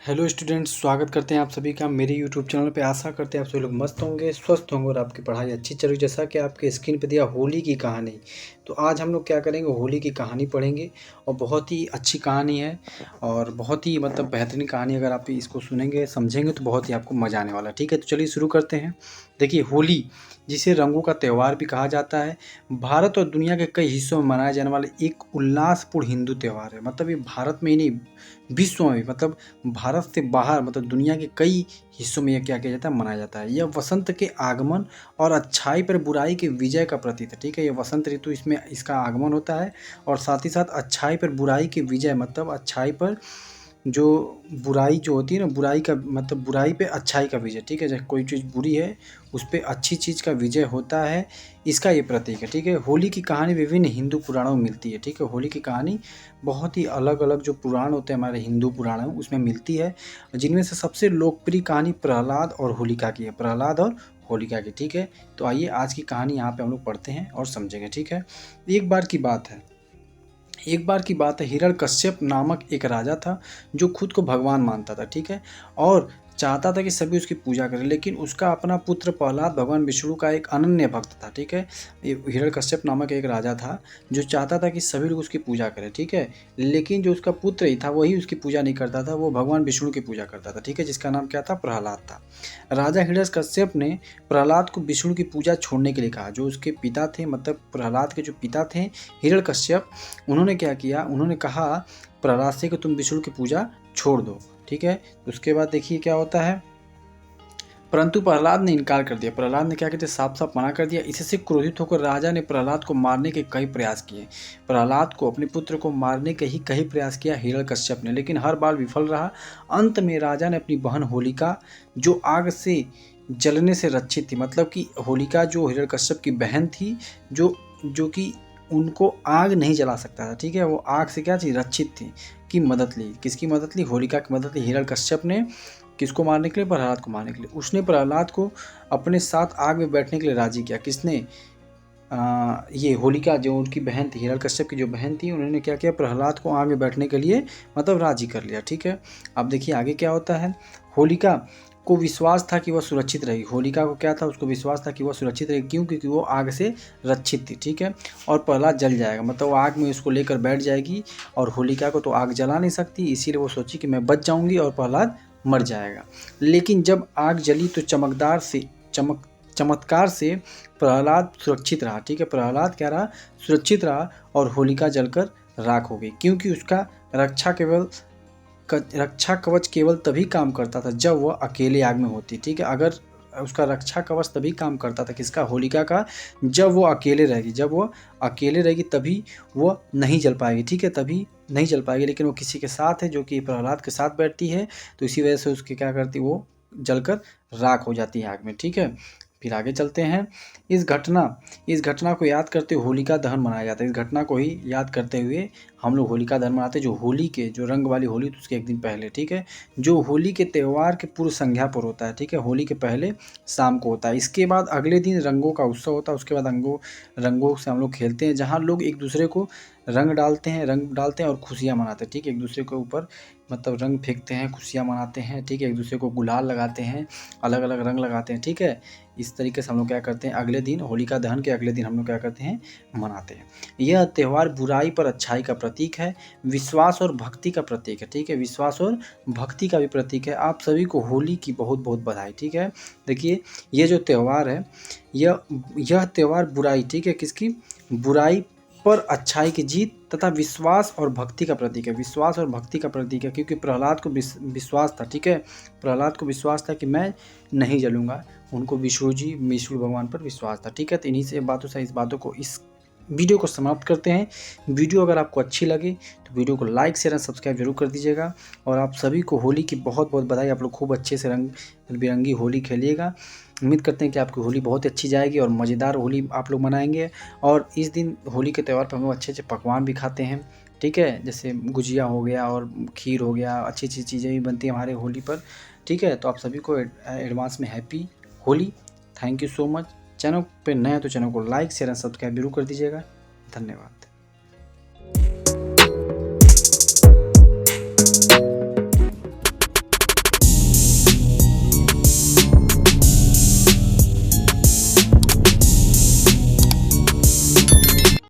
Hello students, स्वागत करते हैं आप सभी का मेरे यूट्यूब चैनल पे। आशा करते हैं आप सभी लोग मस्त होंगे, स्वस्थ होंगे और आपकी पढ़ाई अच्छी चल रही। जैसा कि आपके स्क्रीन पे दिया होली की कहानी, तो आज हम लोग क्या करेंगे, होली की कहानी पढ़ेंगे। और बहुत ही अच्छी कहानी है और बहुत ही बेहतरीन कहानी। अगर आप इसको सुनेंगे समझेंगे तो बहुत ही आपको मज़ा आने वाला है। ठीक है, तो चलिए शुरू करते हैं। देखिए, होली जिसे रंगों का त्यौहार भी कहा जाता है, भारत और दुनिया के कई हिस्सों में मनाए जाने वाले एक उल्लासपूर्ण हिंदू त्यौहार है। ये भारत में ही नहीं, विश्व में भी, भारत से बाहर दुनिया के कई हिस्सों में यह क्या किया जाता है, मनाया जाता है। यह वसंत के आगमन और अच्छाई पर बुराई के विजय का प्रतीक है। ठीक है, यह वसंत ऋतु, इसमें इसका आगमन होता है और साथ ही साथ अच्छाई पर बुराई की विजय, अच्छाई पर जो बुराई जो होती है ना, बुराई का बुराई पे अच्छाई का विजय। ठीक है, जब कोई चीज़ बुरी है उस पे अच्छी चीज़ का विजय होता है, इसका ये प्रतीक है। ठीक है, होली की कहानी विभिन्न हिंदू पुराणों में मिलती है। ठीक है, होली की कहानी बहुत ही अलग अलग जो पुराण होते हैं हमारे हिंदू पुराण में, उसमें मिलती है, जिनमें से सबसे लोकप्रिय कहानी प्रहलाद और होलिका की है। प्रहलाद और होलिका की। ठीक है, तो आइए आज की कहानी यहाँ पे हम लोग पढ़ते हैं और समझेंगे। ठीक है, एक बार की बात है, हिरण्यकश्यप नामक एक राजा था जो खुद को भगवान मानता था। ठीक है, और चाहता था कि सभी उसकी पूजा करें, लेकिन उसका अपना पुत्र प्रहलाद भगवान विष्णु का एक अनन्य भक्त था। ठीक है, ये हिरण्यकश्यप नामक एक राजा था जो चाहता था कि सभी लोग उसकी पूजा करें। ठीक है, लेकिन जो उसका पुत्र ही था वही उसकी पूजा नहीं करता था, वो भगवान विष्णु की पूजा करता था। ठीक है, जिसका नाम क्या था, प्रहलाद था। राजा हिरण्यकश्यप ने प्रहलाद को विष्णु की पूजा छोड़ने के लिए कहा। जो उसके पिता थे, प्रहलाद के जो पिता थे हिरण्यकश्यप, उन्होंने क्या किया, उन्होंने कहा प्रहलाद से कि तुम विष्णु की पूजा छोड़ दो। ठीक है, तो उसके बाद देखिए क्या होता है, परंतु प्रहलाद ने इनकार कर दिया। प्रहलाद ने क्या कहते, साफ साफ मना कर दिया। इससे क्रोधित होकर राजा ने प्रहलाद को मारने के कई प्रयास किए। प्रहलाद को, अपने पुत्र को मारने के ही कई प्रयास किया हिरण्यकश्यप ने, लेकिन हर बार विफल रहा। अंत में राजा ने अपनी बहन होलिका, जो आग से जलने से रक्षित थी, कि होलिका जो हिरण्यकश्यप की बहन थी, जो जो कि उनको आग नहीं जला सकता था। ठीक है, वो आग से क्या थी, रक्षित थी, की मदद ली। किसकी मदद ली, होलिका की मदद ली हिरण्यकश्यप ने। किसको मारने के लिए, प्रहलाद को मारने के लिए। उसने प्रहलाद को अपने साथ आग में बैठने के लिए राजी किया। किसने, ये होलिका, जो उनकी बहन थी, हिरण्यकश्यप की जो बहन थी, उन्होंने क्या किया, प्रहलाद को आग में बैठने के लिए राजी कर लिया। ठीक है, अब देखिए आगे क्या होता है। होलिका को विश्वास था कि वह सुरक्षित रहेगी। होलिका को क्या था, उसको विश्वास था कि वह सुरक्षित रहेगी। क्यों, क्योंकि वो आग से रक्षित थी। ठीक है, और प्रहलाद जल जाएगा, वो आग में उसको लेकर बैठ जाएगी और होलिका को तो आग जला नहीं सकती, इसीलिए वो सोची कि मैं बच जाऊंगी और प्रहलाद मर जाएगा। लेकिन जब आग जली तो चमत्कार से प्रहलाद सुरक्षित रहा। ठीक है, प्रहलाद क्या रहा, सुरक्षित रहा और होलिका जलकर राख हो गई। क्योंकि उसका रक्षा कवच केवल तभी काम करता था जब वह अकेले आग में होती। ठीक है, अगर उसका रक्षा कवच तभी काम करता था, किसका, होलिका का, जब वो अकेले रहेगी तभी वो नहीं जल पाएगी। ठीक है, तभी नहीं जल पाएगी, लेकिन वो किसी के साथ है, जो कि प्रहलाद के साथ बैठती है, तो इसी वजह से उसके क्या करती, वो जलकर राख हो जाती है आग में। ठीक है, फिर आगे चलते हैं। इस घटना को याद करते हुए होलिका दहन मनाया जाता है। इस घटना को ही याद करते हुए हम लोग होलिका दहन मनाते हैं, जो होली के, जो रंग वाली होली तो उसके एक दिन पहले। ठीक है, जो होली के त्यौहार के पूर्व संध्या पर होता है। ठीक है, होली के पहले शाम को होता है। इसके बाद अगले दिन रंगों का उत्सव होता है। उसके बाद रंगों से हम लोग खेलते हैं, जहाँ लोग एक दूसरे को रंग डालते हैं और खुशियाँ मनाते हैं। ठीक है, एक दूसरे के ऊपर रंग फेंकते हैं, खुशियाँ मनाते हैं। ठीक है, एक दूसरे को गुलाल लगाते हैं, अलग अलग रंग लगाते हैं। ठीक है, इस तरीके से हम लोग क्या करते हैं, अगले दिन, होलिका दहन के अगले दिन हम लोग क्या करते हैं, मनाते हैं। यह त्यौहार बुराई पर अच्छाई का प्रतीक है, विश्वास और भक्ति का प्रतीक है। ठीक है, विश्वास और भक्ति का भी प्रतीक है। आप सभी को होली की बहुत बहुत बधाई। ठीक है, देखिए ये जो त्यौहार है, यह त्यौहार बुराई, ठीक है, किसकी, बुराई पर अच्छाई की जीत तथा विश्वास और भक्ति का प्रतीक है। विश्वास और भक्ति का प्रतीक है, क्योंकि प्रहलाद को विश्वास था। ठीक है, प्रहलाद को विश्वास था कि मैं नहीं जलूंगा, उनको विष्णु भगवान पर विश्वास था। ठीक है, तो इन्हीं से बातों से, इस बातों को, इस वीडियो को समाप्त करते हैं। वीडियो अगर आपको अच्छी लगे तो वीडियो को लाइक शेयर और सब्सक्राइब जरूर कर दीजिएगा। और आप सभी को होली की बहुत बहुत बधाई। आप लोग खूब अच्छे से रंग बिरंगी होली खेलिएगा। उम्मीद करते हैं कि आपकी होली बहुत अच्छी जाएगी और मज़ेदार होली आप लोग मनाएंगे। और इस दिन होली के त्यौहार पर हम लोग अच्छे अच्छे पकवान भी खाते हैं। ठीक है, जैसे गुजिया हो गया और खीर हो गया, अच्छी अच्छी चीज़ें भी बनती हैं हमारे होली पर। ठीक है, तो आप सभी को एडवांस में happy Holi. Thank you so much. Channel पे नए हैं तो चैनल को लाइक शेयर एंड सब्सक्राइब जरूर कर दीजिएगा। धन्यवाद।